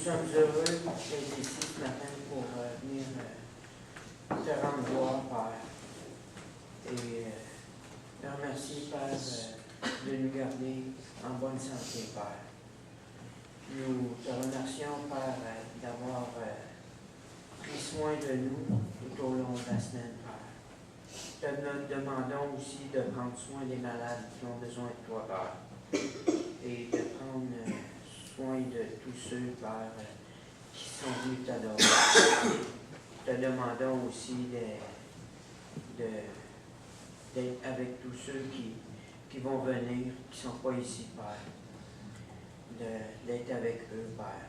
sommes heureux d'être ici ce matin pour venir te rendre gloire, Père. Et te remercier, Père, de nous garder en bonne santé, Père. Nous te remercions, Père, d'avoir pris soin de nous tout au long de la semaine, Père. Te demandons aussi de prendre soin des malades qui ont besoin de toi, Père. Et de prendre soin de tous ceux, Père, qui sont venus t'adorer. Te demandons aussi d'être avec tous ceux qui vont venir, qui ne sont pas ici, Père. D'être avec eux, Père.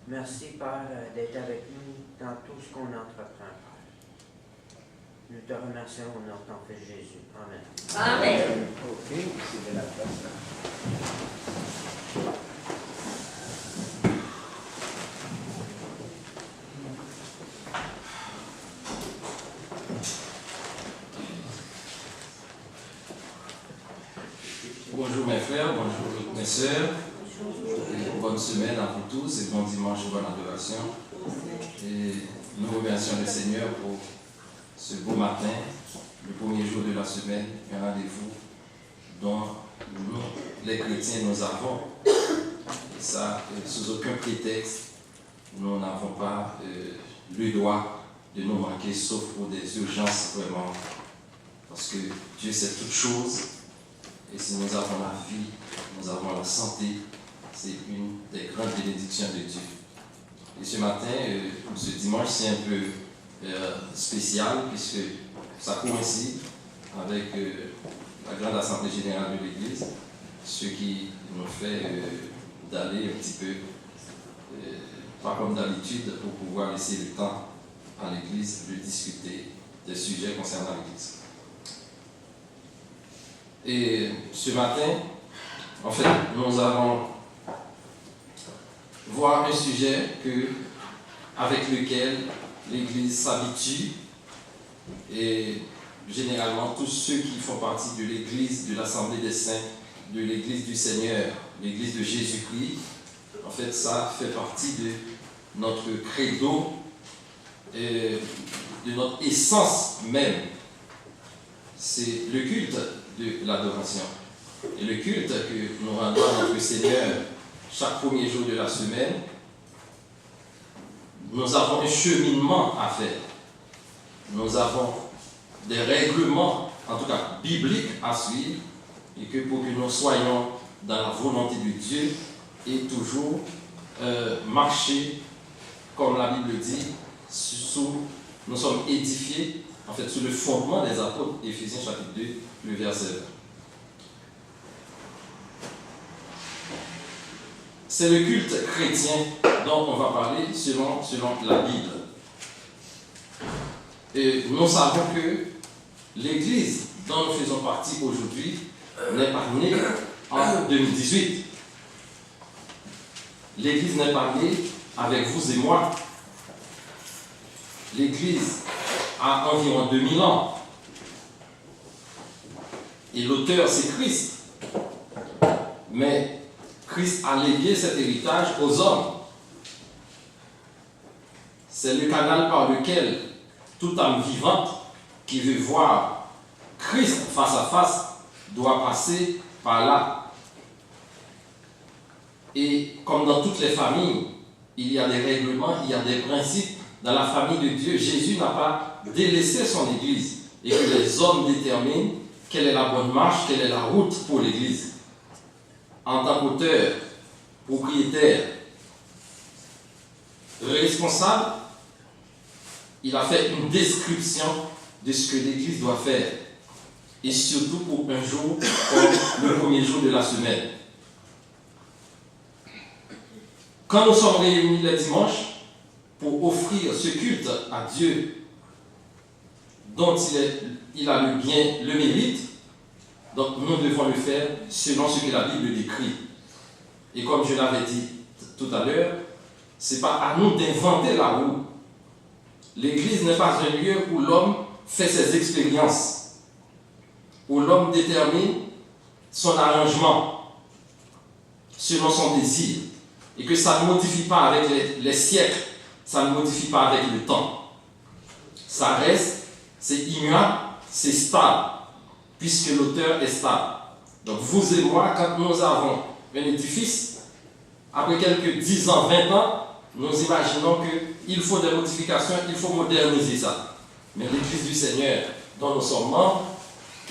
Merci, Père, d'être avec nous dans tout ce qu'on entreprend, Père. Nous te remercions au nom de ton Fils Jésus. Amen. Amen. Ok, c'est de la place là. Bonjour mes frères, bonjour mes sœurs, et bonne semaine à vous tous et bon dimanche, bonne adoration. Et nous remercions le Seigneur pour ce beau matin, le premier jour de la semaine, un rendez-vous dont nous, les chrétiens, nous avons. Et ça, sous aucun prétexte, nous n'avons pas le droit de nous manquer, sauf pour des urgences vraiment. Parce que Dieu sait toutes choses. Et si nous avons la vie, nous avons la santé, c'est une des grandes bénédictions de Dieu. Et ce matin, ce dimanche, c'est un peu spécial puisque ça coïncide avec la grande assemblée générale de l'Église, ce qui nous fait d'aller un petit peu, pas comme d'habitude, pour pouvoir laisser le temps à l'Église de discuter des sujets concernant l'Église. Et ce matin, en fait, nous allons voir un sujet avec lequel l'Église s'habitue et généralement tous ceux qui font partie de l'Église, de l'Assemblée des Saints, de l'Église du Seigneur, l'Église de Jésus-Christ, en fait, ça fait partie de notre credo, et de notre essence même. C'est le culte de l'adoration. Et le culte que nous rendons à notre Seigneur chaque premier jour de la semaine, nous avons un cheminement à faire. Nous avons des règlements, en tout cas bibliques, à suivre, et que pour que nous soyons dans la volonté de Dieu et toujours marcher, comme la Bible dit, nous sommes édifiés, en fait, sous le fondement des apôtres, Éphésiens chapitre 2, le verset 20. C'est le culte chrétien dont on va parler selon la Bible. Et nous savons que l'Église dont nous faisons partie aujourd'hui n'est pas née en 2018. L'Église n'est pas née avec vous et moi. L'Église a environ 2000 ans. Et l'auteur, c'est Christ. Mais Christ a légué cet héritage aux hommes. C'est le canal par lequel toute âme vivante qui veut voir Christ face à face doit passer par là. Et comme dans toutes les familles, il y a des règlements, il y a des principes. Dans la famille de Dieu, Jésus n'a pas délaissé son Église et que les hommes déterminent quelle est la bonne marche, quelle est la route pour l'Église. En tant qu'auteur, propriétaire, responsable, il a fait une description de ce que l'Église doit faire. Et surtout pour un jour comme le premier jour de la semaine. Quand nous sommes réunis le dimanche, pour offrir ce culte à Dieu dont il a le bien, le mérite, donc nous devons le faire selon ce que la Bible décrit. Et comme je l'avais dit tout à l'heure, ce n'est pas à nous d'inventer la roue. L'Église n'est pas un lieu où l'homme fait ses expériences, où l'homme détermine son arrangement selon son désir. et que ça ne modifie pas avec les siècles, ça ne modifie pas avec le temps. Ça reste, c'est immuable, c'est stable, puisque l'auteur est stable. Donc vous et moi, quand nous avons un édifice, après quelques 10 ans, 20 ans, nous imaginons qu'il faut des modifications, il faut moderniser ça. Mais l'Église du Seigneur, dont nous sommes membres,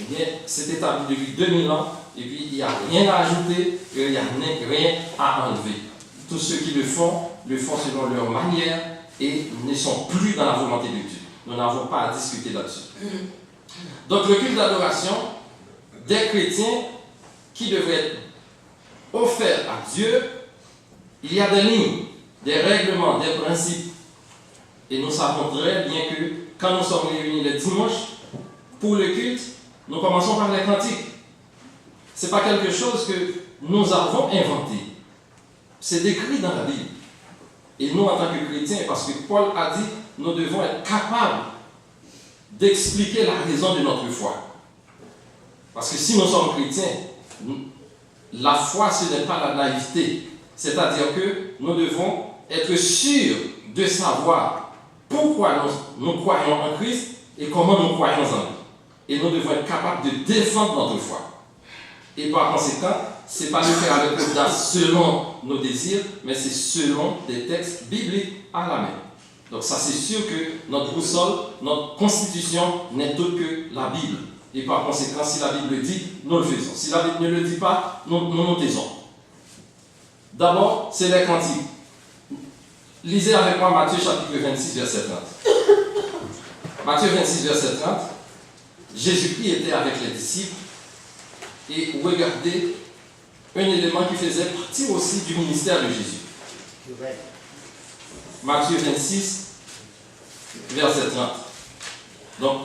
eh bien, c'est établi depuis 2000 ans, et puis il n'y a rien à ajouter, il n'y a rien à enlever. Tous ceux qui le font selon leur manière et ne sont plus dans la volonté de Dieu. Nous n'avons pas à discuter là-dessus. Donc le culte d'adoration des chrétiens qui devrait être offert à Dieu, il y a des lignes, des règlements, des principes. Et nous savons très bien que quand nous sommes réunis le dimanche, pour le culte, nous commençons par les cantiques. Ce n'est pas quelque chose que nous avons inventé. C'est décrit dans la Bible. Et nous, en tant que chrétiens, parce que Paul a dit, nous devons être capables d'expliquer la raison de notre foi. Parce que si nous sommes chrétiens, la foi, ce n'est pas la naïveté. C'est-à-dire que nous devons être sûrs de savoir pourquoi nous croyons en Christ et comment nous croyons en lui. Et nous devons être capables de défendre notre foi. Et par conséquent, ce n'est pas le faire avec audace selon nos désirs, mais c'est selon des textes bibliques à la main. Donc ça, c'est sûr que notre boussole, notre constitution n'est autre que la Bible. Et par conséquent, si la Bible le dit, nous le faisons. Si la Bible ne le dit pas, nous taisons. D'abord, c'est les cantiques. Lisez avec moi Matthieu chapitre 26, verset 30. Matthieu 26, verset 30. Jésus-Christ était avec les disciples et regardez un élément qui faisait partie aussi du ministère de Jésus. Matthieu 26, verset 30. Donc,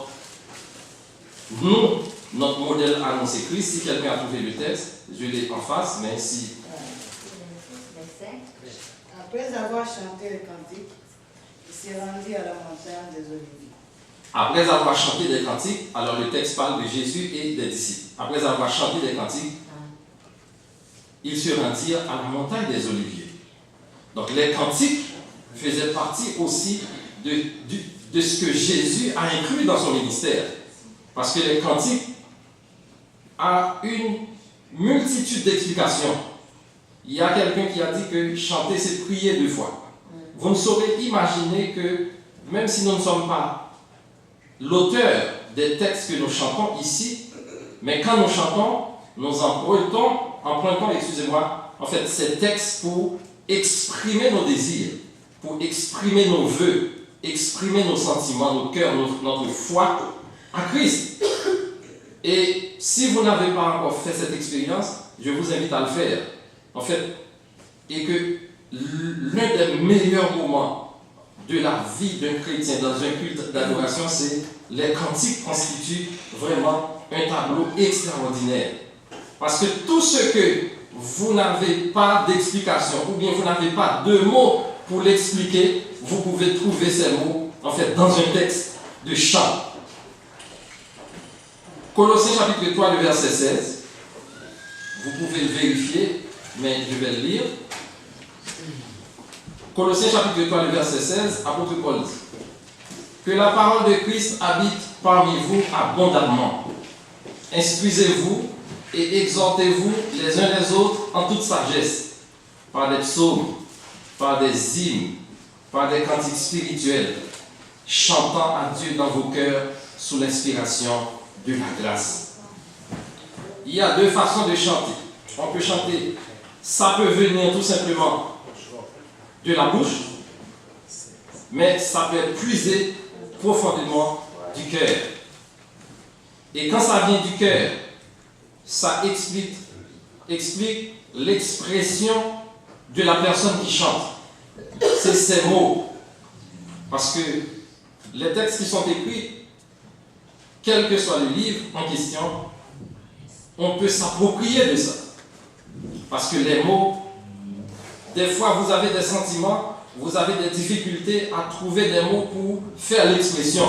nous, notre modèle annoncé Christ, si quelqu'un a trouvé le texte, je l'ai en face, mais si... Après avoir chanté le cantique, il s'est rendu à la montagne des Oliviers. Après avoir chanté des cantiques, alors le texte parle de Jésus et des disciples. Après avoir chanté des cantiques, ils se rendirent à la montagne des Oliviers. Donc les cantiques faisaient partie aussi de ce que Jésus a inclus dans son ministère. Parce que les cantiques ont une multitude d'explications. Il y a quelqu'un qui a dit que chanter, c'est prier 2 fois. Vous ne saurez imaginer que, même si nous ne sommes pas l'auteur des textes que nous chantons ici, mais quand nous chantons, nous empruntons, en fait, ces textes pour exprimer nos désirs, pour exprimer nos vœux, exprimer nos sentiments, nos cœurs, notre foi à Christ. Et si vous n'avez pas encore fait cette expérience, je vous invite à le faire. En fait, et que l'un des meilleurs moments de la vie d'un chrétien dans un culte d'adoration, c'est les cantiques constituent vraiment un tableau extraordinaire. Parce que tout ce que vous n'avez pas d'explication, ou bien vous n'avez pas de mots pour l'expliquer, vous pouvez trouver ces mots, en fait, dans un texte de chant. Colossiens chapitre 3, le verset 16. Vous pouvez le vérifier, mais je vais le lire. Colossiens chapitre 3, le verset 16, apôtre Paul dit que la parole de Christ habite parmi vous abondamment. Instruisez-vous et exhortez-vous les uns les autres en toute sagesse, par des psaumes, par des hymnes, par des cantiques spirituels, chantant à Dieu dans vos cœurs sous l'inspiration de la grâce. Il y a 2 façons de chanter. On peut chanter, ça peut venir tout simplement de la bouche, mais ça peut être puisé profondément du cœur. Et quand ça vient du cœur, ça explique l'expression de la personne qui chante. C'est ces mots. Parce que les textes qui sont écrits, quel que soit le livre en question, on peut s'approprier de ça. Parce que les mots, des fois vous avez des sentiments, vous avez des difficultés à trouver des mots pour faire l'expression.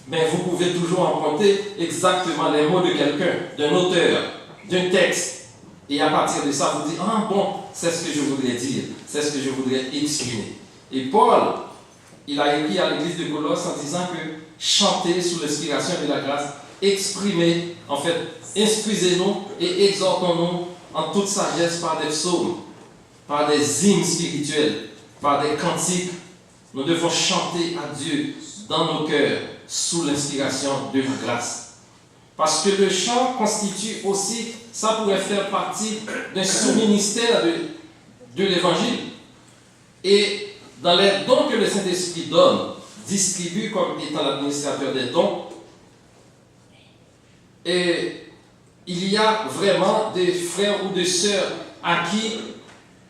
Mais vous pouvez toujours emprunter exactement les mots de quelqu'un, d'un auteur, d'un texte. Et à partir de ça, vous dites, ah bon, c'est ce que je voudrais dire, c'est ce que je voudrais exprimer. Et Paul, il a écrit à l'église de Colosse en disant que chanter sous l'inspiration de la grâce, exprimer, en fait, instruisez-nous et exhortons-nous en toute sagesse par des psaumes, par des hymnes spirituels, par des cantiques. Nous devons chanter à Dieu dans nos cœurs sous l'inspiration de la grâce. Parce que le chant constitue aussi, ça pourrait faire partie d'un sous-ministère de l'Évangile. Et dans les dons que le Saint-Esprit donne, distribue comme étant l'administrateur des dons, et il y a vraiment des frères ou des sœurs à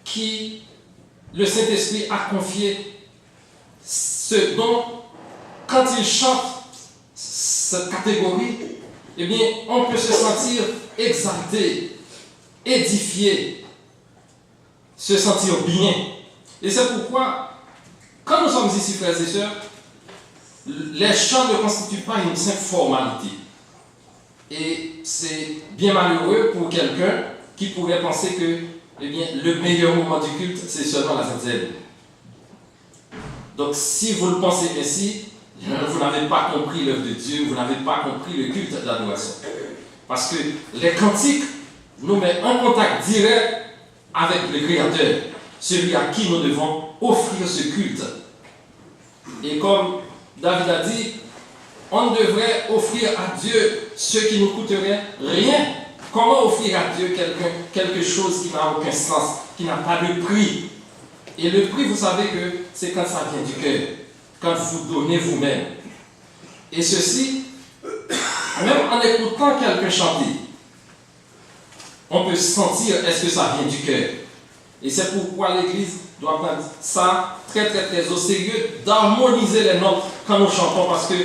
qui le Saint-Esprit a confié ce don. Quand ils chantent cette catégorie, eh bien, on peut se sentir exalté, édifié, se sentir bien. Et c'est pourquoi, quand nous sommes ici, frères et sœurs, les chants ne constituent pas une simple formalité. Et c'est bien malheureux pour quelqu'un qui pourrait penser que, eh bien, le meilleur moment du culte, c'est seulement la Sainte Seine. Donc, si vous le pensez ainsi, vous n'avez pas compris l'œuvre de Dieu, vous n'avez pas compris le culte de l'adoration. Parce que les cantiques nous mettent en contact direct avec le Créateur, celui à qui nous devons offrir ce culte. Et comme David a dit, on devrait offrir à Dieu ce qui nous coûterait rien. Comment offrir à Dieu quelque chose qui n'a aucun sens, qui n'a pas de prix? Et le prix, vous savez que c'est quand ça vient du cœur, quand vous donnez vous-même. Et ceci, même en écoutant quelqu'un chanter, on peut sentir est-ce que ça vient du cœur. Et c'est pourquoi l'Église doit prendre ça très très très au sérieux, d'harmoniser les notes quand nous chantons, parce que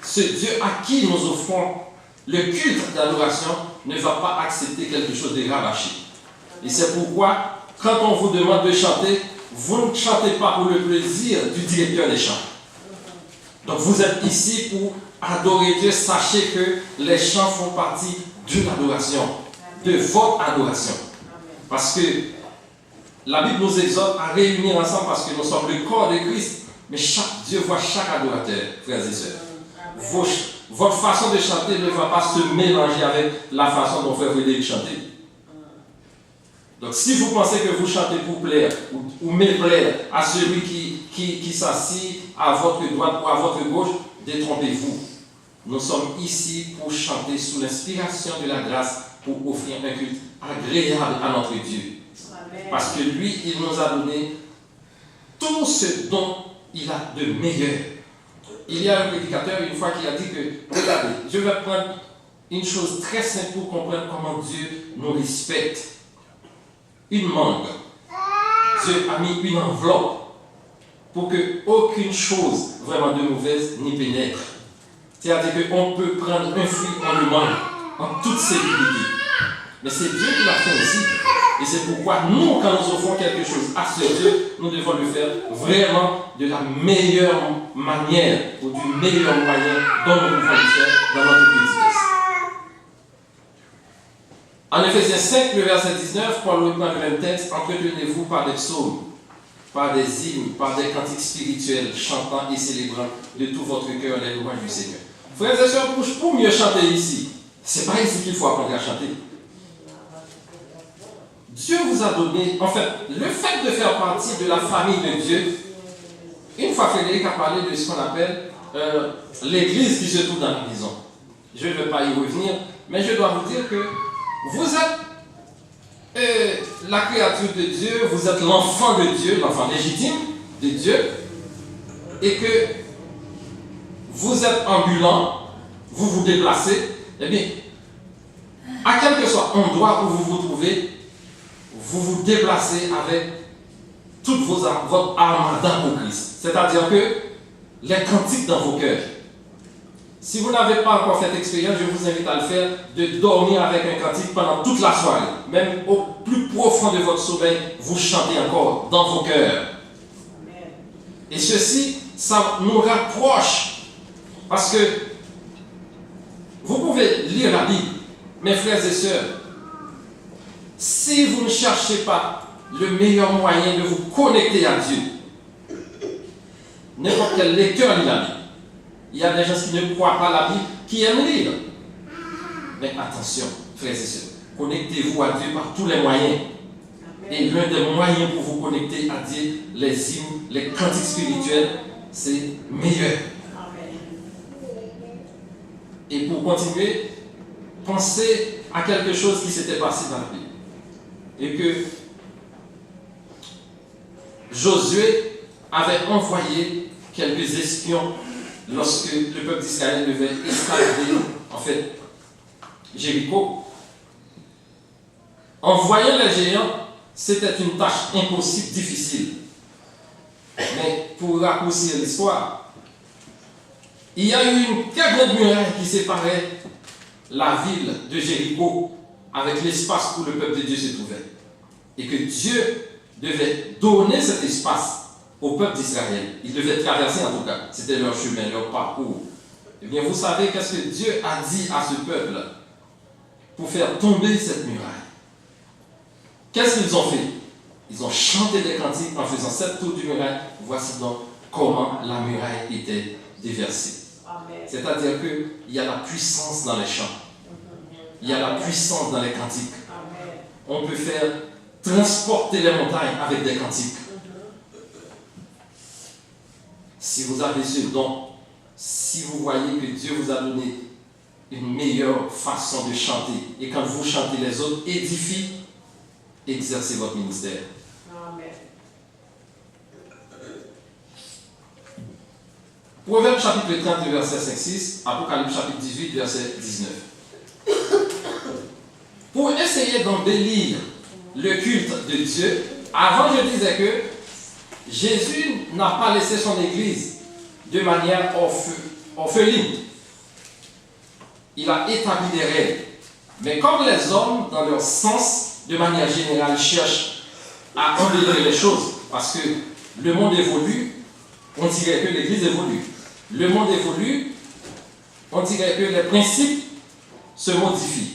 ce Dieu à qui nous offrons le culte d'adoration ne va pas accepter quelque chose de rabâché. Et c'est pourquoi, quand on vous demande de chanter, vous ne chantez pas pour le plaisir du directeur des chants. Donc vous êtes ici pour adorer Dieu. Sachez que les chants font partie de l'adoration, de votre adoration. Parce que la Bible nous exhorte à réunir ensemble parce que nous sommes le corps de Christ. Mais Dieu voit chaque adorateur, frères et sœurs. Votre façon de chanter ne va pas se mélanger avec la façon dont frère Frédéric chanter. Donc si vous pensez que vous chantez pour plaire ou méplaire à celui qui s'assit à votre droite ou à votre gauche, détrompez-vous. Nous sommes ici pour chanter sous l'inspiration de la grâce, pour offrir un culte agréable à notre Dieu. Amen. Parce que lui, il nous a donné tout ce dont il a de meilleur. Il y a un prédicateur une fois qui a dit que, regardez, je vais prendre une chose très simple pour comprendre comment Dieu nous respecte. Une mangue. Dieu a mis une enveloppe pour que aucune chose vraiment de mauvaise n'y pénètre. C'est-à-dire qu'on peut prendre un fruit, on le mange en toute sécurité. Mais c'est Dieu qui l'a fait aussi. Et c'est pourquoi nous, quand nous offrons quelque chose à ce Dieu, nous devons le faire vraiment de la meilleure manière ou du meilleur moyen dont nous pouvons le faire dans notre petitesse. En Éphésiens 5, le verset 19, Paul reprend le même texte. Entretenez-vous par des psaumes, par des hymnes, par des cantiques spirituels, chantant et célébrant de tout votre cœur les louanges du Seigneur. Frères et sœurs, pour mieux chanter ici, c'est pas ici qu'il faut apprendre à chanter. Dieu vous a donné, en fait, le fait de faire partie de la famille de Dieu. Une fois Frédéric a parlé de ce qu'on appelle l'église qui se trouve dans la maison. Je ne vais pas y revenir, mais je dois vous dire que vous êtes la créature de Dieu, vous êtes l'enfant de Dieu, l'enfant légitime de Dieu, et que vous êtes ambulant, vous vous déplacez, eh bien, à quel que soit l'endroit où vous vous trouvez, vous vous déplacez avec toute votre armada au Christ. C'est-à-dire que les cantiques dans vos cœurs. Si vous n'avez pas encore fait expérience, je vous invite à le faire, de dormir avec un cantique pendant toute la soirée. Même au plus profond de votre sommeil, vous chantez encore dans vos cœurs. Et ceci, ça nous rapproche. Parce que vous pouvez lire la Bible, mes frères et sœurs. Si vous ne cherchez pas le meilleur moyen de vous connecter à Dieu. N'importe quel lecteur lit la Bible. Il y a des gens qui ne croient pas la Bible, qui aiment lire. Mais attention, frères et sœurs, connectez-vous à Dieu par tous les moyens. Et l'un des moyens pour vous connecter à Dieu, les hymnes, les cantiques spirituels, c'est meilleur. Et pour continuer, pensez à quelque chose qui s'était passé dans la Bible. Et que Josué avait envoyé quelques espions lorsque le peuple d'Israël devait escalader, en fait, Jéricho. En voyant les géants, c'était une tâche impossible, difficile. Mais pour raccourcir l'histoire, il y a eu une très grande muraille qui séparait la ville de Jéricho avec l'espace où le peuple de Dieu se trouvait. Et que Dieu devait donner cet espace au peuple d'Israël. Ils devaient traverser en tout cas. C'était leur chemin, leur parcours. Eh bien, vous savez qu'est-ce que Dieu a dit à ce peuple pour faire tomber cette muraille. Qu'est-ce qu'ils ont fait? Ils ont chanté des cantiques en faisant cette tour du muraille. Voici donc comment la muraille était déversée. C'est-à-dire qu'il y a la puissance dans les chants. Il y a la puissance dans les cantiques. On peut faire transporter les montagnes avec des cantiques. Si vous avez ce don, si vous voyez que Dieu vous a donné une meilleure façon de chanter, et quand vous chantez, les autres édifient, exercez votre ministère. Amen. Proverbe chapitre 30, verset 5-6, Apocalypse chapitre 18, verset 19. Pour essayer d'embellir le culte de Dieu, avant je disais que Jésus n'a pas laissé son église de manière orpheline. Il a établi des règles. Mais comme les hommes, dans leur sens, de manière générale, cherchent à embellir les choses, parce que le monde évolue, on dirait que l'église évolue. Le monde évolue, on dirait que les principes se modifient.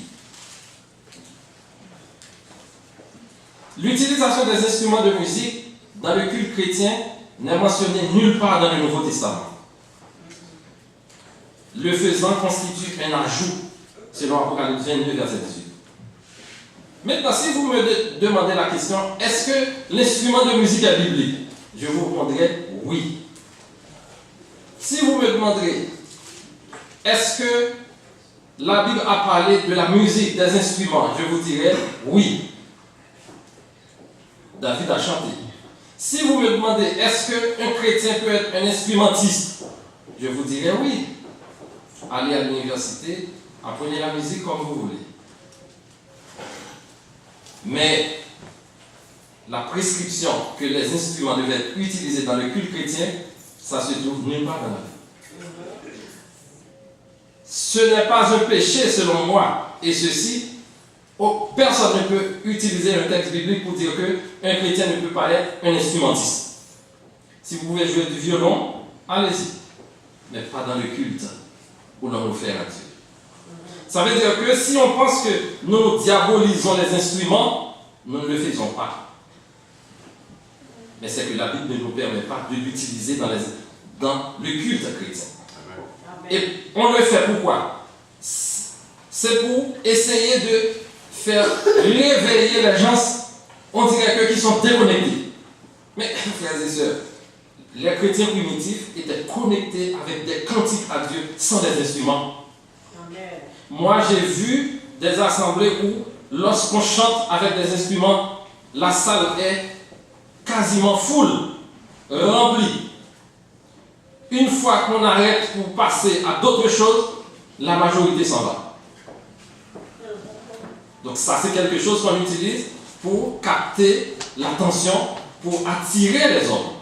L'utilisation des instruments de musique dans le culte chrétien n'est mentionnée nulle part dans le Nouveau Testament. Le faisant constitue un ajout, selon Apocalypse 22, verset 18. Maintenant, si vous me demandez la question, est-ce que l'instrument de musique est biblique? Je vous répondrai oui. Si vous me demanderez, est-ce que la Bible a parlé de la musique, des instruments? Je vous dirai oui. David a chanté. Si vous me demandez, est-ce qu'un chrétien peut être un instrumentiste? Je vous dirai oui. Allez à l'université, apprenez la musique comme vous voulez. Mais la prescription que les instruments devaient être utilisés dans le culte chrétien, ça se trouve nulle part dans la Bible. Ce n'est pas un péché selon moi, et ceci, personne ne peut utiliser un texte biblique pour dire qu'un chrétien ne peut pas être un instrumentiste. Si vous pouvez jouer du violon, allez-y, mais pas dans le culte où l'on offert à Dieu. Ça veut dire que si on pense que nous diabolisons les instruments, nous ne le faisons pas. Mais c'est que la Bible ne nous permet pas de l'utiliser dans le culte chrétien. Et on le fait pourquoi? C'est pour essayer de faire réveiller les gens, on dirait que qui sont déconnectés. Mais, frères et sœurs, les chrétiens primitifs étaient connectés avec des cantiques à Dieu sans des instruments. Amen. Moi, j'ai vu des assemblées où, lorsqu'on chante avec des instruments, la salle est quasiment full, remplie. Une fois qu'on arrête pour passer à d'autres choses, la majorité s'en va. Donc ça, c'est quelque chose qu'on utilise pour capter l'attention, pour attirer les hommes.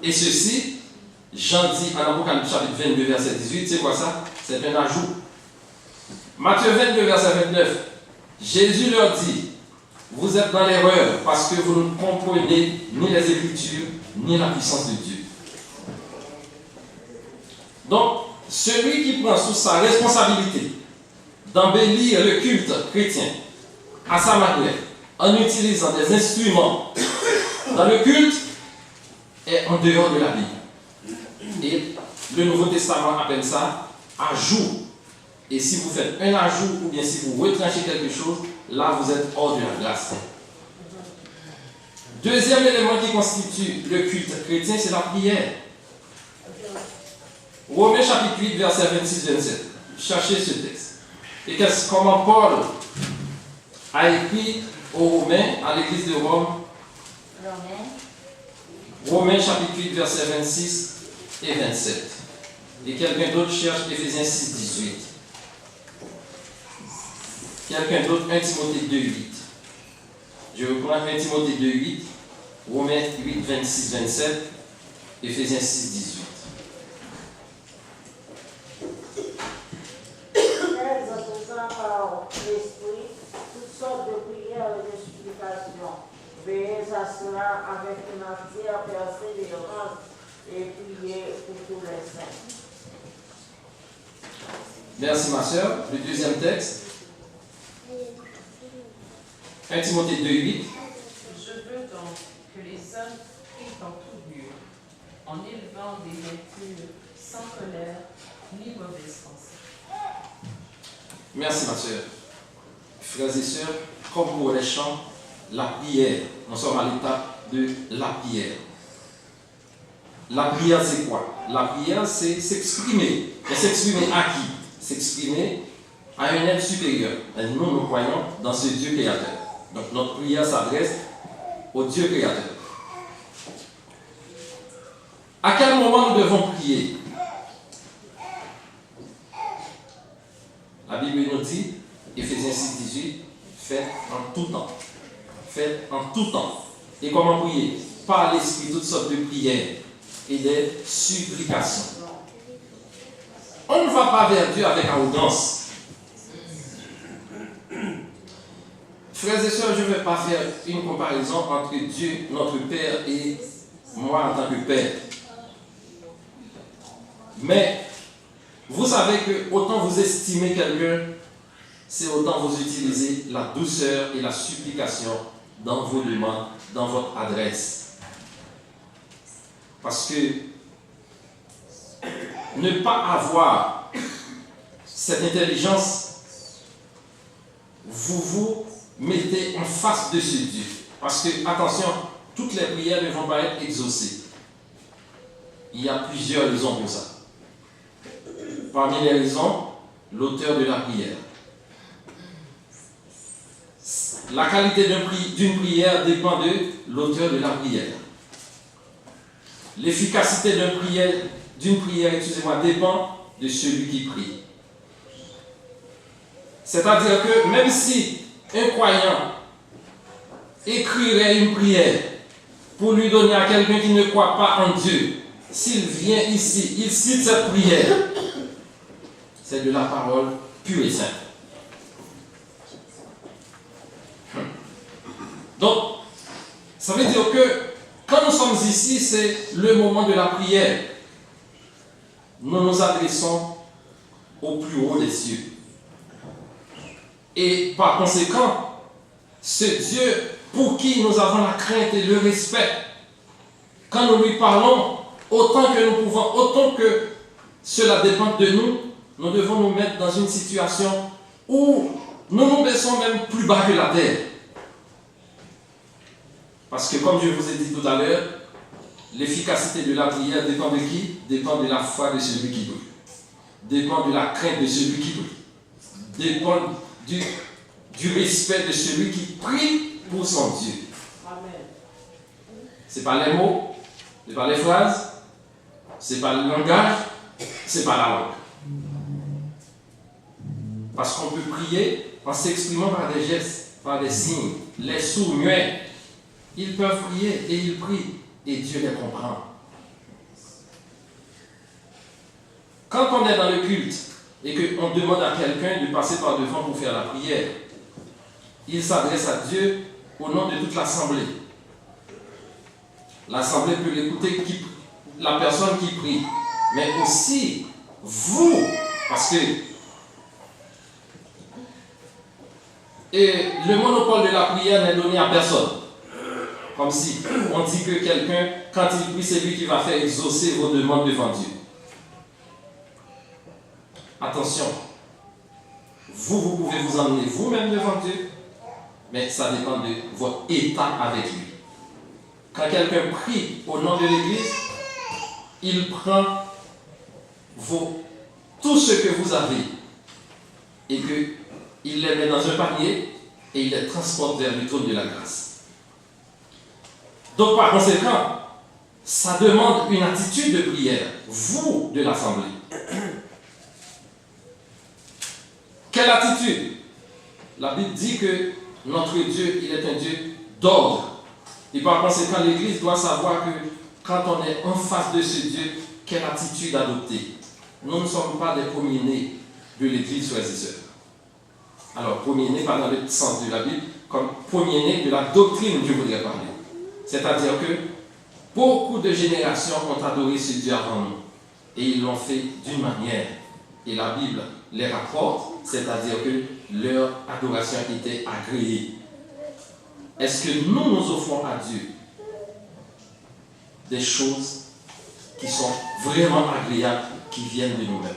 Et ceci, Jean dit en Apocalypse chapitre 22, verset 18, c'est quoi ça? C'est un ajout. Matthieu 22, verset 29, Jésus leur dit, vous êtes dans l'erreur parce que vous ne comprenez ni les Écritures, ni la puissance de Dieu. Donc, celui qui prend sous sa responsabilité d'embellir le culte chrétien à sa manière, en utilisant des instruments dans le culte est en dehors de la Bible. Et le Nouveau Testament appelle ça ajout. Et si vous faites un ajout ou bien si vous retranchez quelque chose, là vous êtes hors de la grâce. Deuxième élément qui constitue le culte chrétien, c'est la prière. Romains chapitre 8, verset 26-27. Cherchez ce texte. Et comment Paul a écrit aux Romains, à l'église de Rome. Romains chapitre 8, verset 26 et 27. Et quelqu'un d'autre cherche Éphésiens 6, 18. Quelqu'un d'autre, 1 Timothée 2, 8. Je reprends 1 Timothée 2, 8, Romains 8, 26, 27, Éphésiens 6, 18. Exerçant par l'esprit toutes sortes de prières et de supplications. Veillez à cela avec une entière persévérance et priez pour tous les saints. Merci ma soeur. Le deuxième texte. 1 Timothée 2, 8. Je veux donc que les hommes prient en tout lieu, en élevant des mains pures, sans colère ni mauvaise pensée. Merci ma soeur. Frères et sœurs, comme pour les chants, la prière. Nous sommes à l'étape de la prière. La prière, c'est quoi? La prière, c'est s'exprimer. Et s'exprimer à qui? S'exprimer à un être supérieur. Et nous croyons dans ce Dieu créateur. Donc notre prière s'adresse au Dieu créateur. À quel moment nous devons prier? La Bible nous dit, Éphésiens 6, 18, faites en tout temps. Faites en tout temps. Et comment prier? Par l'Esprit, toutes sortes de prières et des supplications. On ne va pas vers Dieu avec arrogance. Frères et sœurs, je ne vais pas faire une comparaison entre Dieu, notre Père, et moi en tant que Père. Mais vous savez que autant vous estimez quelqu'un, c'est autant vous utilisez la douceur et la supplication dans vos demandes, dans votre adresse. Parce que ne pas avoir cette intelligence, vous mettez en face de ce Dieu. Parce que, attention, toutes les prières ne vont pas être exaucées. Il y a plusieurs raisons pour ça. Parmi les raisons, l'auteur de la prière. La qualité d'une prière dépend de l'auteur de la prière. L'efficacité d'une prière, dépend de celui qui prie. C'est-à-dire que même si un croyant écrirait une prière pour lui donner à quelqu'un qui ne croit pas en Dieu, s'il vient ici, il cite cette prière, c'est de la parole pure et simple. Donc, ça veut dire que quand nous sommes ici, c'est le moment de la prière. Nous nous adressons au plus haut des cieux. Et par conséquent, ce Dieu pour qui nous avons la crainte et le respect, quand nous lui parlons, autant que nous pouvons, autant que cela dépend de nous, nous devons nous mettre dans une situation où nous nous baissons même plus bas que la terre. Parce que comme je vous ai dit tout à l'heure, l'efficacité de la prière dépend de qui? Dépend de la foi de celui qui prie. Dépend de la crainte de celui qui prie. Dépend du respect de celui qui prie pour son Dieu. Amen. C'est pas les mots, c'est pas les phrases, c'est pas le langage, c'est pas la langue. Parce qu'on peut prier en s'exprimant par des gestes, par des signes. Les sourds muets, ils peuvent prier et ils prient et Dieu les comprend. Quand on est dans le culte et qu'on demande à quelqu'un de passer par devant pour faire la prière, il s'adresse à Dieu au nom de toute l'assemblée. L'assemblée peut l'écouter, la personne qui prie, mais aussi vous, parce que Et le monopole de la prière n'est donné à personne. Comme si on dit que quelqu'un, quand il prie, c'est lui qui va faire exaucer vos demandes devant Dieu. Attention, vous pouvez vous emmener vous-même devant Dieu, mais ça dépend de votre état avec lui. Quand quelqu'un prie au nom de l'Église, il prend tout ce que vous avez et qu'il les met dans un panier et il les transporte vers le trône de la grâce. Donc par conséquent, ça demande une attitude de prière, vous de l'Assemblée. Quelle attitude? La Bible dit que notre Dieu, il est un Dieu d'ordre. Et par conséquent, l'Église doit savoir que quand on est en face de ce Dieu, quelle attitude adopter? Nous ne sommes pas des premiers-nés de l'Église, frères et sœurs. Alors, premiers-nés, pas dans le sens de la Bible, comme premiers-nés de la doctrine, je voudrais parler. C'est-à-dire que beaucoup de générations ont adoré ce Dieu avant nous. Et ils l'ont fait d'une manière. Et la Bible les rapporte, c'est-à-dire que leur adoration était agréée. Est-ce que nous offrons à Dieu des choses qui sont vraiment agréables, qui viennent de nous-mêmes?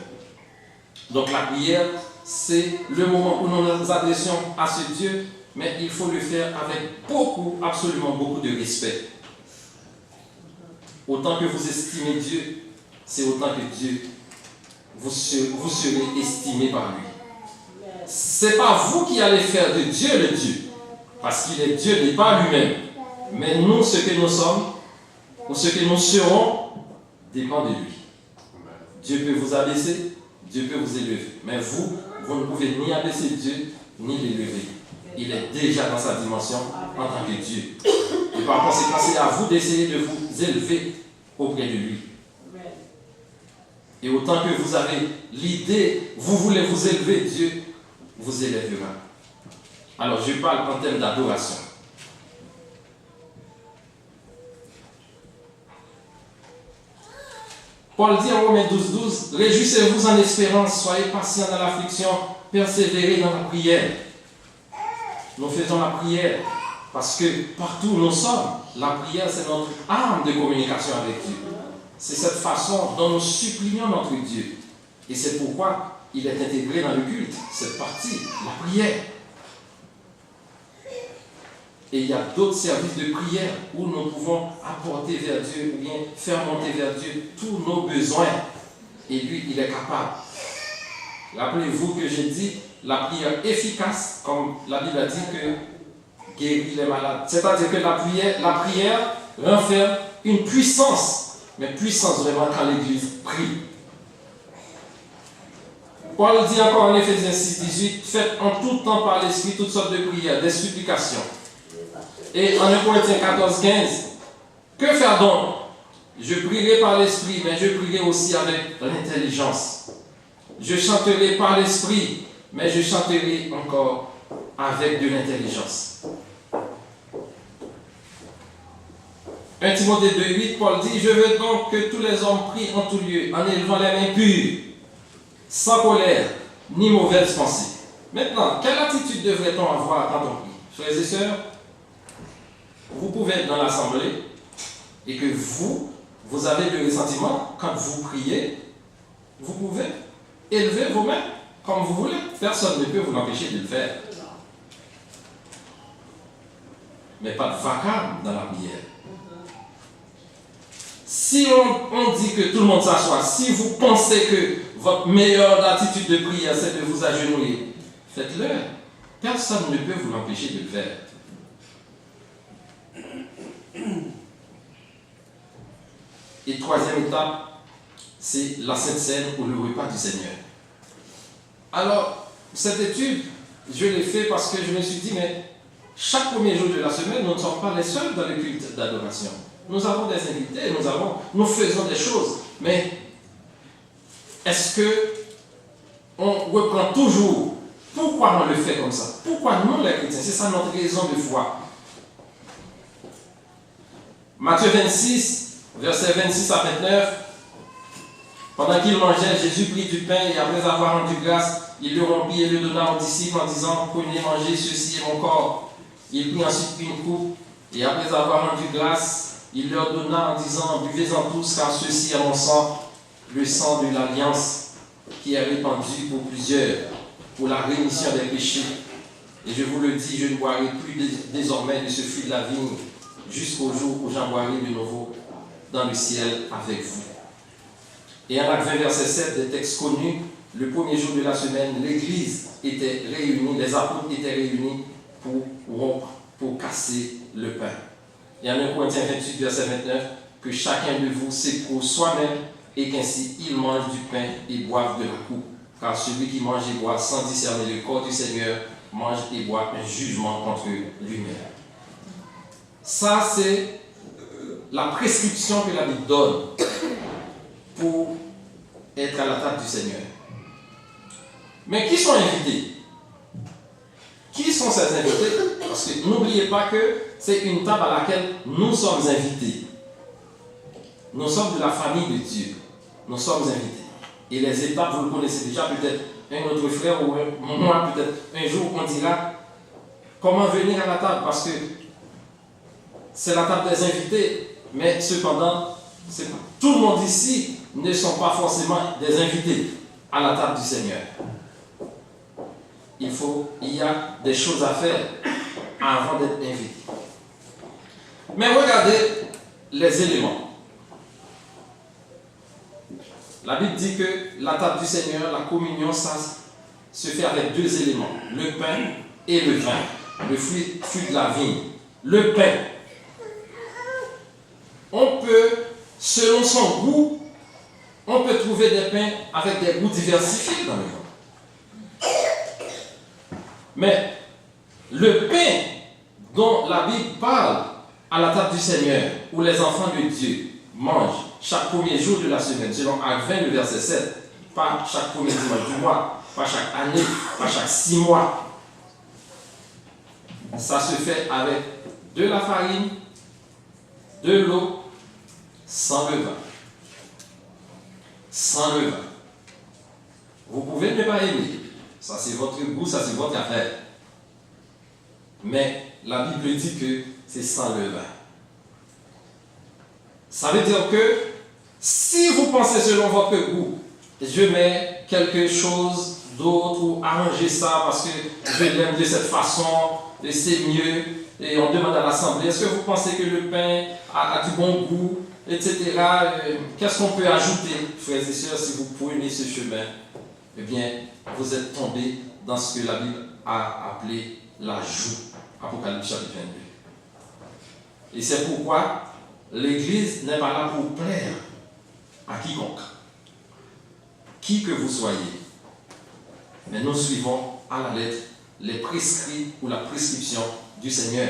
Donc la prière, c'est le moment où nous nous adressons à ce Dieu, mais il faut le faire avec absolument beaucoup de respect. Autant que vous estimez Dieu, c'est autant que Dieu, vous serez estimé par lui. Ce n'est pas vous qui allez faire de Dieu le Dieu, parce qu'il est Dieu n'est pas lui-même. Mais nous, ce que nous sommes, ou ce que nous serons, dépend de lui. Dieu peut vous abaisser, Dieu peut vous élever. Mais vous ne pouvez ni abaisser Dieu, ni l'élever. Il est déjà dans sa dimension en tant que Dieu. Et par conséquent, c'est à vous d'essayer de vous élever auprès de lui. Et autant que vous avez l'idée, vous voulez vous élever, Dieu vous élèvera. Alors je parle en termes d'adoration. Paul dit en Romains 12, réjouissez-vous en espérance, soyez patients dans l'affliction, persévérez dans la prière. Nous faisons la prière parce que partout où nous sommes, la prière c'est notre arme de communication avec Dieu. C'est cette façon dont nous supplions notre Dieu. Et c'est pourquoi il est intégré dans le culte, cette partie, la prière. Et il y a d'autres services de prière où nous pouvons apporter vers Dieu ou bien faire monter vers Dieu tous nos besoins. Et lui, il est capable. Rappelez-vous que j'ai dit la prière efficace, comme la Bible a dit que guérit les malades. C'est-à-dire que la prière renferme une puissance. Mais puissance vraiment quand l'Église prie. Paul dit encore en Éphésiens 6, 18, faites en tout temps par l'Esprit toutes sortes de prières, des supplications. Et en 1 Corinthiens 14, 15, que faire donc? Je prierai par l'Esprit, mais je prierai aussi avec l'intelligence. Je chanterai par l'Esprit, mais je chanterai encore avec de l'intelligence. 1 Timothée 2, 8, Paul dit, je veux donc que tous les hommes prient en tout lieu, en élevant les mains pures, sans colère, ni mauvaise pensée. Maintenant, quelle attitude devrait-on avoir quand on prie? Frères et sœurs, vous pouvez être dans l'assemblée et que vous avez le ressentiment, quand vous priez, vous pouvez élever vos mains comme vous voulez. Personne ne peut vous empêcher de le faire. Mais pas de vacarme dans la prière. Si on dit que tout le monde s'assoit, si vous pensez que votre meilleure attitude de prière, c'est de vous agenouiller, faites-le. Personne ne peut vous empêcher de le faire. Et troisième étape, c'est la Sainte Seine ou le repas du Seigneur. Alors, cette étude, je l'ai fait parce que je me suis dit, mais chaque premier jour de la semaine, nous ne sommes pas les seuls dans le culte d'adoration. Nous avons des invités, nous faisons des choses. Mais est-ce que on reprend toujours? Pourquoi on le fait comme ça? Pourquoi nous les chrétiens? C'est ça notre raison de foi. Matthieu 26, versets 26 à 29. Pendant qu'ils mangeaient, Jésus prit du pain et après avoir rendu grâce, il le rompit et le donna aux disciples en disant, prenez, mangez, ceci est mon corps. Il prit ensuite une coupe et après avoir rendu grâce, il leur donna en disant, buvez-en tous car ceci est mon sang, le sang de l'alliance qui est répandu pour plusieurs, pour la rémission des péchés. Et je vous le dis, je ne boirai plus désormais de ce fruit de la vigne jusqu'au jour où j'en boirai de nouveau dans le ciel avec vous. Et en Actes 20, verset 7, des textes connus, le premier jour de la semaine, l'Église était réunie, les apôtres étaient réunis pour rompre, pour casser le pain. Et en 1 Corinthiens 28, verset 29, que chacun de vous s'éprouve soi-même et qu'ainsi il mange du pain et boive de la coupe. Car celui qui mange et boit sans discerner le corps du Seigneur mange et boit un jugement contre lui-même. Ça, c'est la prescription que la Bible donne pour être à la table du Seigneur. Mais qui sont invités? Qui sont ces invités? Parce que n'oubliez pas que c'est une table à laquelle nous sommes invités. Nous sommes de la famille de Dieu. Nous sommes invités. Et les étapes, vous le connaissez déjà, peut-être un autre frère ou moi, peut-être un jour, on dira comment venir à la table, parce que c'est la table des invités, mais cependant, tout le monde ici ne sont pas forcément des invités à la table du Seigneur. Il y a des choses à faire avant d'être invité. Mais regardez les éléments. La Bible dit que la table du Seigneur, la communion, ça se fait avec deux éléments, le pain et le vin, le fruit de la vigne. Le pain, on peut, selon son goût, on peut trouver des pains avec des goûts diversifiés dans le monde. Mais le pain dont la Bible parle à la table du Seigneur, où les enfants de Dieu mangent chaque premier jour de la semaine, selon Actes 20, le verset 7, pas chaque premier dimanche du mois, pas chaque année, pas chaque 6 mois. Ça se fait avec de la farine, de l'eau, sans levain. Sans levain. Vous pouvez ne pas aimer. Ça c'est votre goût, ça c'est votre affaire. Mais la Bible dit que c'est sans levain. Ça veut dire que si vous pensez selon votre goût, je mets quelque chose d'autre ou arranger ça parce que je l'aime de cette façon et c'est mieux, et on demande à l'assemblée, est-ce que vous pensez que le pain a du bon goût, etc. Qu'est-ce qu'on peut ajouter, frères et sœurs, si vous prenez ce chemin? Eh bien, vous êtes tombés dans ce que la Bible a appelé l'ajout. Apocalypse chapitre 22. Et c'est pourquoi l'Église n'est pas là pour plaire à quiconque, qui que vous soyez. Mais nous suivons à la lettre les prescrits ou la prescription du Seigneur.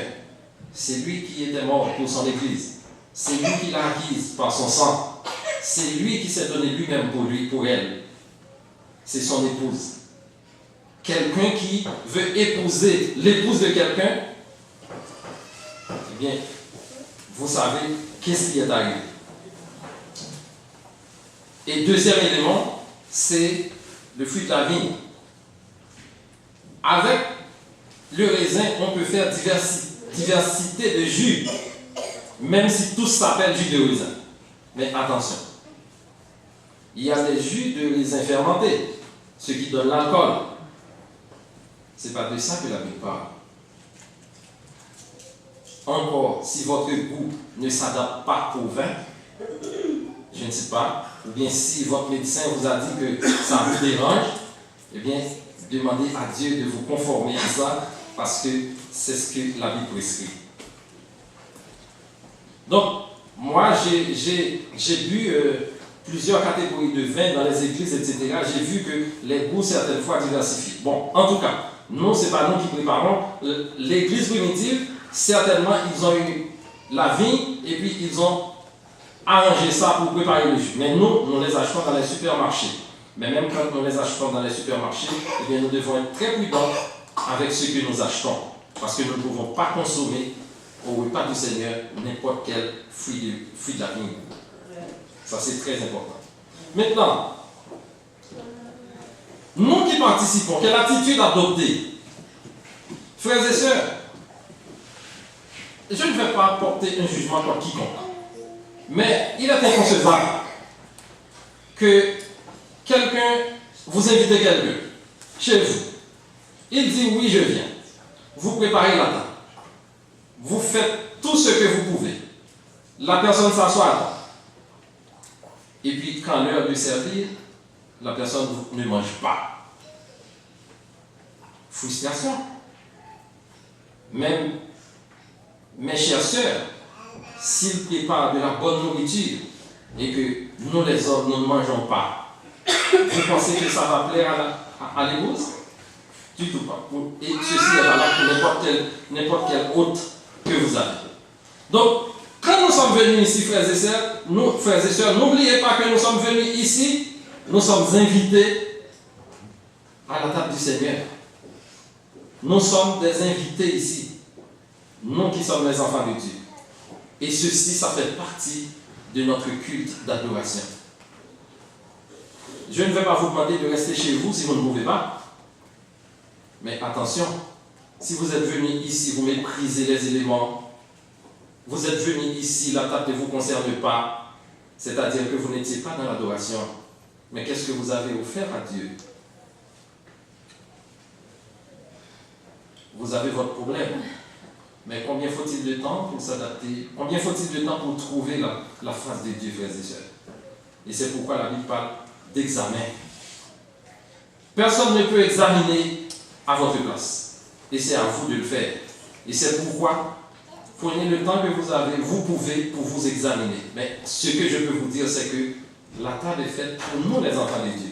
C'est lui qui était mort pour son Église. C'est lui qui l'a acquise par son sang. C'est lui qui s'est donné lui-même pour elle. C'est son épouse. Quelqu'un qui veut épouser l'épouse de quelqu'un, eh bien, vous savez qu'est-ce qui est arrivé. Et deuxième élément, c'est le fruit de la vigne. Avec le raisin, on peut faire diversité de jus, même si tous s'appellent jus de raisin. Mais attention, il y a des jus de raisin fermentés, ce qui donne l'alcool. Ce n'est pas de ça que la Bible parle. Encore, si votre goût ne s'adapte pas au vin, je ne sais pas, ou bien si votre médecin vous a dit que ça vous dérange, eh bien, demandez à Dieu de vous conformer à ça, parce que c'est ce que la Bible prescrit. Donc, moi, j'ai bu plusieurs catégories de vins dans les églises, etc. J'ai vu que les goûts, certaines fois, diversifient. Bon, en tout cas, nous, ce n'est pas nous qui préparons. L'église primitive, certainement, ils ont eu la vigne et puis ils ont arrangé ça pour préparer le jus. Mais nous les achetons dans les supermarchés. Mais même quand nous les achetons dans les supermarchés, eh bien, nous devons être très prudents avec ce que nous achetons. Parce que nous ne pouvons pas consommer au repas du Seigneur n'importe quel fruit de la vigne. Ça, c'est très important. Maintenant, nous qui participons, quelle attitude adopter? Frères et sœurs, je ne vais pas porter un jugement par quiconque. Mais il est inconcevable que quelqu'un, vous invitez quelqu'un chez vous. Il dit oui, je viens. Vous préparez la table. Vous faites tout ce que vous pouvez. La personne s'assoit à table. Et puis, quand l'heure de servir, la personne ne mange pas. Frustration. Même mes chères sœurs, s'ils préparent de la bonne nourriture et que nous les hommes, nous ne mangeons pas, vous pensez que ça va plaire à l'épouse? Du tout pas. Et ceci est valable pour n'importe quel hôte que vous avez. Donc, quand nous sommes venus ici, frères et sœurs, n'oubliez pas que nous sommes venus ici, nous sommes invités à la table du Seigneur. Nous sommes des invités ici, nous qui sommes les enfants de Dieu. Et ceci, ça fait partie de notre culte d'adoration. Je ne vais pas vous demander de rester chez vous si vous ne pouvez pas. Mais attention, si vous êtes venus ici, vous méprisez les éléments, vous êtes venus ici, la table ne vous concerne pas, c'est-à-dire que vous n'étiez pas dans l'adoration. Mais qu'est-ce que vous avez offert à Dieu? Vous avez votre problème. Mais combien faut-il de temps pour s'adapter? Combien faut-il de temps pour trouver la face de Dieu, frères et sœurs? Et c'est pourquoi la Bible parle d'examen. Personne ne peut examiner à votre place. Et c'est à vous de le faire. Et c'est pourquoi, prenez le temps que vous avez, vous pouvez pour vous examiner. Mais ce que je peux vous dire, c'est que la table est faite pour nous, les enfants de Dieu.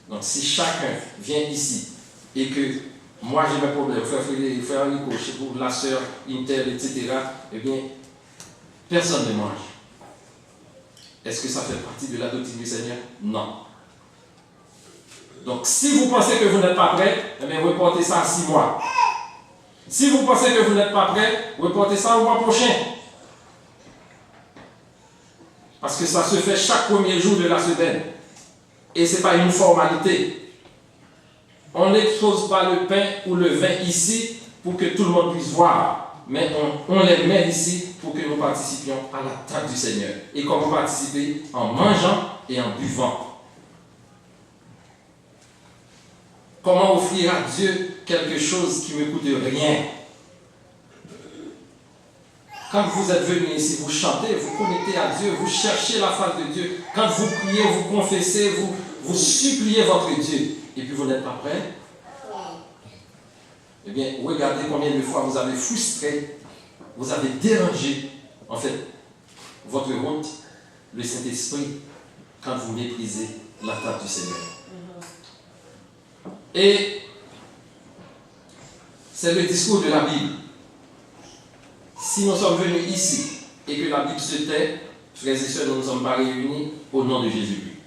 Donc si chacun vient ici et que moi j'ai mes problèmes, frère Rico, chez vous, la sœur, Intel, etc., eh bien, personne ne mange. Est-ce que ça fait partie de la doctrine du Seigneur? Non. Donc, si vous pensez que vous n'êtes pas prêt, eh bien, reportez ça à 6 mois. Si vous pensez que vous n'êtes pas prêt, reportez ça au mois prochain. Parce que ça se fait chaque premier jour de la semaine. Et ce n'est pas une formalité. On n'expose pas le pain ou le vin ici pour que tout le monde puisse voir. Mais on les met ici pour que nous participions à la table du Seigneur. Et comment participer? En mangeant et en buvant. Comment offrir à Dieu quelque chose qui ne me coûte rien? Quand vous êtes venus ici, vous chantez, vous connectez à Dieu, vous cherchez la face de Dieu. Quand vous priez, vous confessez, vous suppliez votre Dieu. Et puis vous n'êtes pas prêt? Eh bien, regardez combien de fois vous avez frustré, vous avez dérangé, en fait, votre route, le Saint-Esprit, quand vous méprisez la table du Seigneur. Et c'est le discours de la Bible. Si nous sommes venus ici et que la Bible se tait, frères et sœurs, nous ne sommes pas réunis au nom de Jésus-Christ.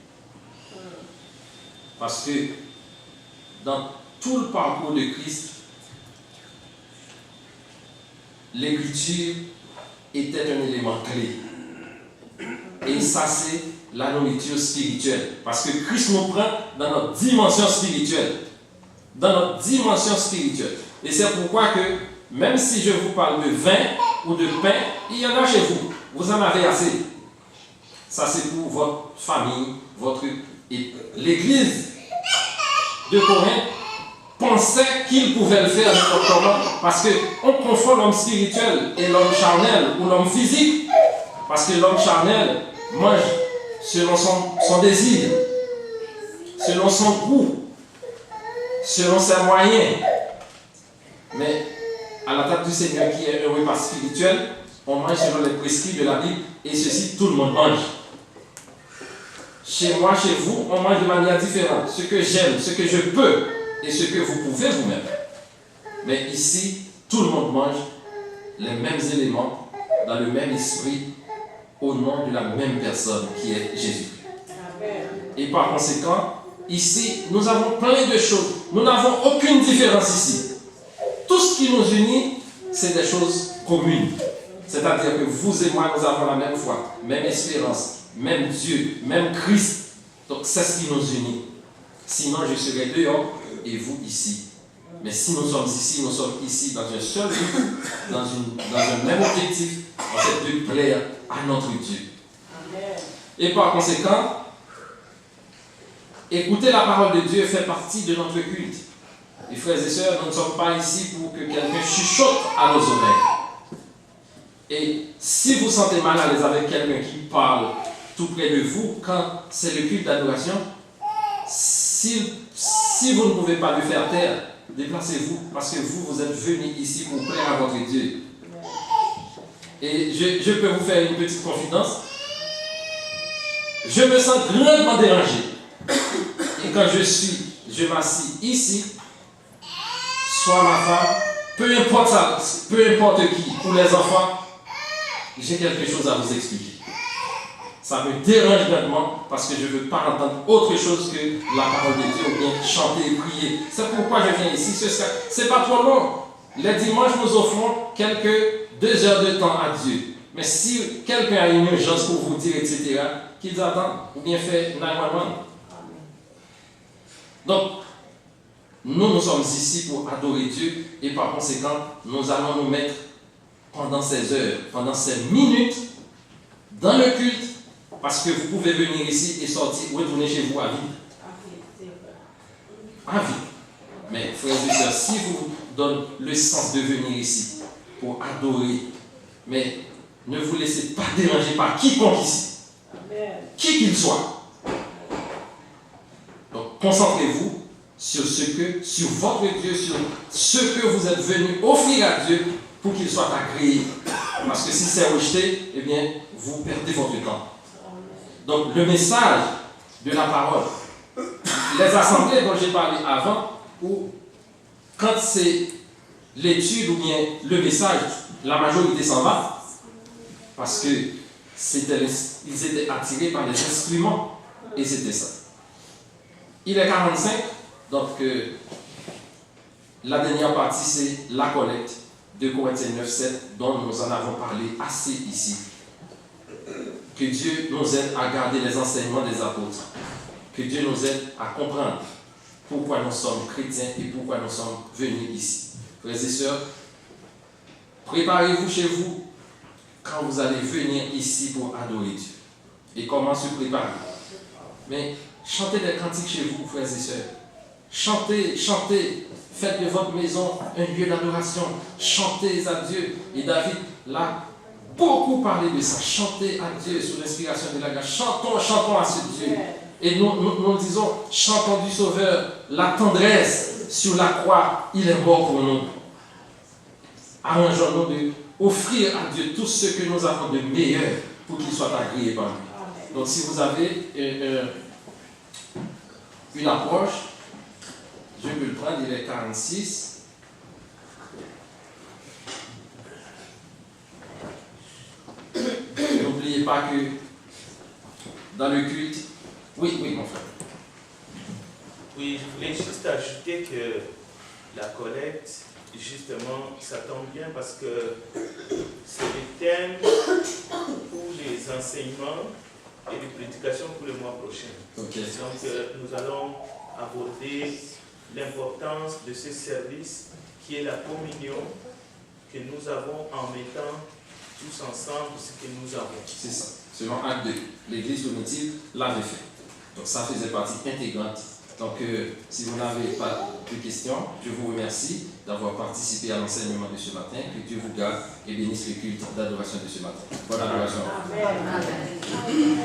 Parce que dans tout le parcours de Christ, l'écriture était un élément clé. Et ça, c'est la nourriture spirituelle. Parce que Christ nous prend dans notre dimension spirituelle. Dans notre dimension spirituelle. Et c'est pourquoi que, même si je vous parle de vin ou de pain, il y en a chez vous. Vous en avez assez. Ça, c'est pour votre famille, et l'église de Corinthe pensait qu'il pouvait le faire n'importe comment, parce qu'on confond l'homme spirituel et l'homme charnel ou l'homme physique, parce que l'homme charnel mange selon son désir, selon son goût, selon ses moyens. Mais à la table du Seigneur, qui est un repas spirituel, on mange selon les prescrits de la Bible, et ceci, tout le monde mange. Chez moi, chez vous, on mange de manière différente. Ce que j'aime, ce que je peux, et ce que vous pouvez vous-même. Mais ici, tout le monde mange les mêmes éléments, dans le même esprit, au nom de la même personne qui est Jésus. Et par conséquent, ici, nous avons plein de choses. Nous n'avons aucune différence ici. Tout ce qui nous unit, c'est des choses communes. C'est-à-dire que vous et moi, nous avons la même foi, même espérance, même Dieu, même Christ. Donc c'est ce qui nous unit. Sinon, je serais dehors et vous ici. Mais si nous sommes ici dans un seul but, dans un même objectif, c'est de plaire à notre Dieu. Amen. Et par conséquent, écouter la parole de Dieu fait partie de notre culte. Et frères et sœurs, nous ne sommes pas ici pour que quelqu'un chuchote à nos oreilles. Et si vous sentez mal à l'aise avec quelqu'un qui parle tout près de vous, quand c'est le culte d'adoration, si vous ne pouvez pas le faire taire, déplacez-vous parce que vous êtes venus ici pour plaire à votre Dieu. Et je peux vous faire une petite confidence. Je me sens grandement dérangé. Et quand je m'assis ici, soit ma femme, peu importe qui, ou les enfants, j'ai quelque chose à vous expliquer. Ça me dérange grandement parce que je ne veux pas entendre autre chose que la parole de Dieu ou bien chanter et prier. C'est pourquoi je viens ici. Ce n'est pas trop long. Les dimanches, nous offrons quelques 2 heures de temps à Dieu. Mais si quelqu'un a une urgence pour vous dire, etc., qu'ils attendent ou bien fait 911. Donc, nous sommes ici pour adorer Dieu et par conséquent, nous allons nous mettre pendant ces heures, pendant ces minutes, dans le culte, parce que vous pouvez venir ici et sortir, retourner chez vous à vide. À vide. Mais frères et sœurs, si vous donne le sens de venir ici pour adorer, mais ne vous laissez pas déranger par quiconque ici, qui qu'il soit. Donc concentrez-vous sur votre Dieu, sur ce que vous êtes venu offrir à Dieu pour qu'il soit agréé. Parce que si c'est rejeté, eh bien, vous perdez votre temps. Donc le message de la parole, les assemblées dont j'ai parlé avant, où quand c'est l'étude ou bien le message, la majorité s'en va, parce que ils étaient attirés par les instruments, et c'était ça. Il est 45, donc la dernière partie c'est la collecte de Corinthiens 9:7 dont nous en avons parlé assez ici. Que Dieu nous aide à garder les enseignements des apôtres. Que Dieu nous aide à comprendre pourquoi nous sommes chrétiens et pourquoi nous sommes venus ici. Frères et sœurs, préparez-vous chez vous quand vous allez venir ici pour adorer Dieu. Et comment se préparer? Mais chantez des cantiques chez vous, frères et sœurs. Chantez, chantez. Faites de votre maison un lieu d'adoration. Chantez à Dieu. Et David l'a beaucoup parlé de ça. Chantez à Dieu sous l'inspiration de la grâce. Chantons à ce Dieu. Et nous disons, chantons du Sauveur, la tendresse sur la croix, il est mort pour nous. Arrangeons-nous de offrir à Dieu tout ce que nous avons de meilleur pour qu'il soit agréé par nous. Donc si vous avez une approche, je peux le prendre, il est 46. N'oubliez pas que dans le culte, oui, mon frère. Oui, je voulais juste ajouter que la collecte, justement, ça tombe bien parce que c'est le thème pour les enseignements et les prédications pour le mois prochain. Okay. Donc, nous allons aborder l'importance de ce service qui est la communion que nous avons en mettant tous ensemble ce que nous avons. C'est ça. Selon Acte 2, l'Église primitive l'avait fait. Donc ça faisait partie intégrante. Donc si vous n'avez pas de questions, je vous remercie d'avoir participé à l'enseignement de ce matin. Que Dieu vous garde et bénisse le culte d'adoration de ce matin. Bonne adoration. Amen.